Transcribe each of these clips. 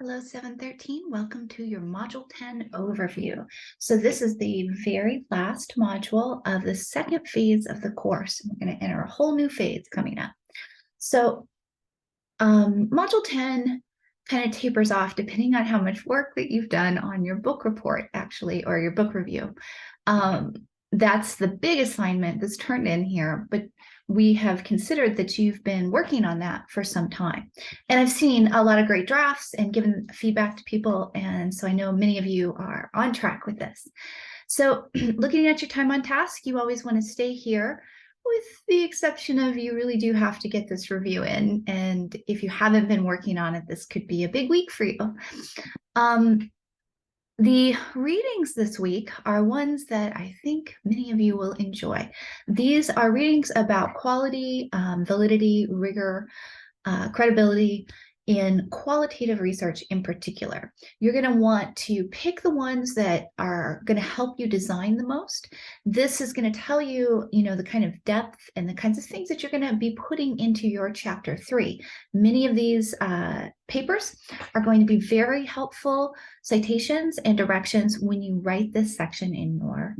Hello, 713. Welcome to your Module 10 overview. So this is the very last module of the second phase of the course. We're going to enter a whole new phase coming up. So Module 10 kind of tapers off depending on how much work that you've done on your book report, actually, or your book review. That's the big assignment that's turned in here, but we have considered that you've been working on that for some time. And I've seen a lot of great drafts and given feedback to people. And so I know many of you are on track with this. So looking at your time on task, you always want to stay here, with the exception of you really do have to get this review in. And if you haven't been working on it, this could be a big week for you. The readings this week are ones that I think many of you will enjoy. These are readings about quality, validity, rigor, credibility in qualitative research in particular. You're going to want to pick the ones that are going to help you design the most. This is going to tell you, the kind of depth and the kinds of things that you're going to be putting into your chapter 3. Many of these papers are going to be very helpful citations and directions when you write this section in your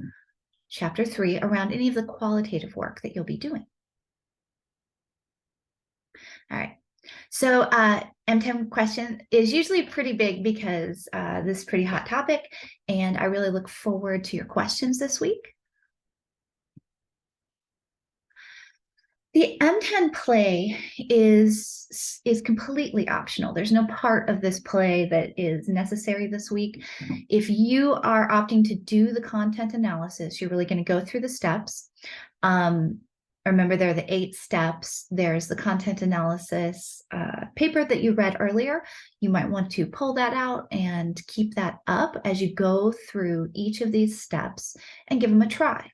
chapter 3 around any of the qualitative work that you'll be doing. All right. So M10 question is usually pretty big because this is a pretty hot topic, and I really look forward to your questions this week. The M10 play is completely optional. There's no part of this play that is necessary this week. If you are opting to do the content analysis, you're really going to go through the steps. Remember, there are the 8 steps. There's the content analysis paper that you read earlier. You might want to pull that out and keep that up as you go through each of these steps and give them a try.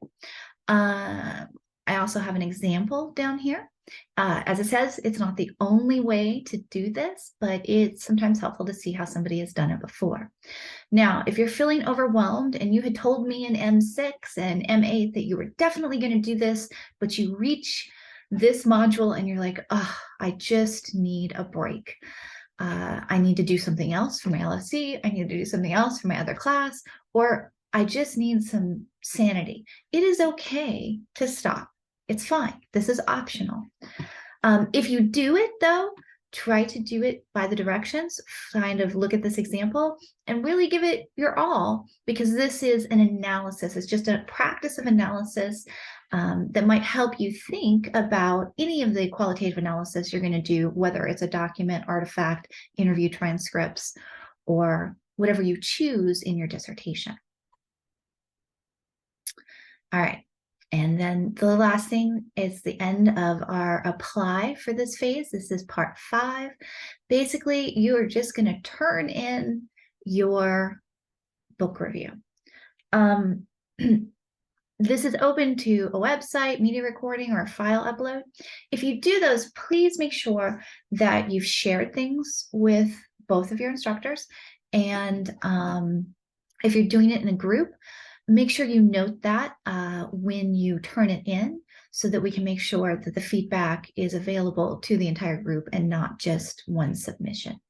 I also have an example down here. As it says, it's not the only way to do this, but it's sometimes helpful to see how somebody has done it before. Now, if you're feeling overwhelmed and you had told me in M6 and M8 that you were definitely going to do this, but you reach this module and you're like, oh, I just need a break. I need to do something else for my LSC. I need to do something else for my other class, or I just need some sanity. It is okay to stop. It's fine. This is optional. If you do it, though, try to do it by the directions, kind of look at this example and really give it your all, because this is an analysis. It's just a practice of analysis that might help you think about any of the qualitative analysis you're going to do, whether it's a document, artifact, interview transcripts, or whatever you choose in your dissertation. All right. And then the last thing is the end of our apply for this phase. This is part 5. Basically, you are just going to turn in your book review. This is open to a website, media recording, or a file upload. If you do those, please make sure that you've shared things with both of your instructors. And if you're doing it in a group, make sure you note that when you turn it in, so that we can make sure that the feedback is available to the entire group and not just one submission.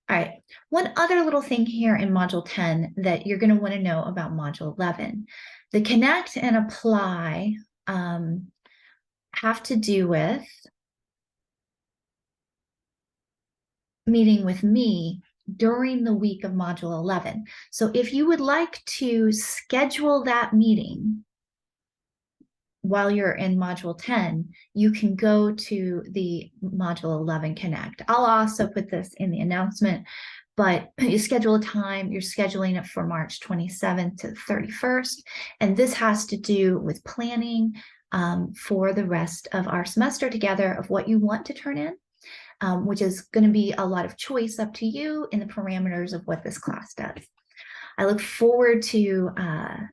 All right, one other little thing here in Module 10 that you're going to want to know about Module 11. The connect and apply have to do with meeting with me during the week of Module 11. So if you would like to schedule that meeting while you're in Module 10, you can go to the Module 11 Connect. I'll also put this in the announcement, but you schedule a time, you're scheduling it for March 27th to 31st, and this has to do with planning for the rest of our semester together of what you want to turn in. Which is going to be a lot of choice up to you in the parameters of what this class does. I look forward to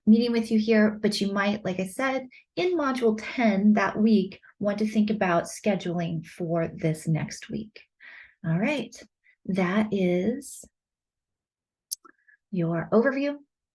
meeting with you here, but you might, like I said, in Module 10 that week, want to think about scheduling for this next week. All right, that is your overview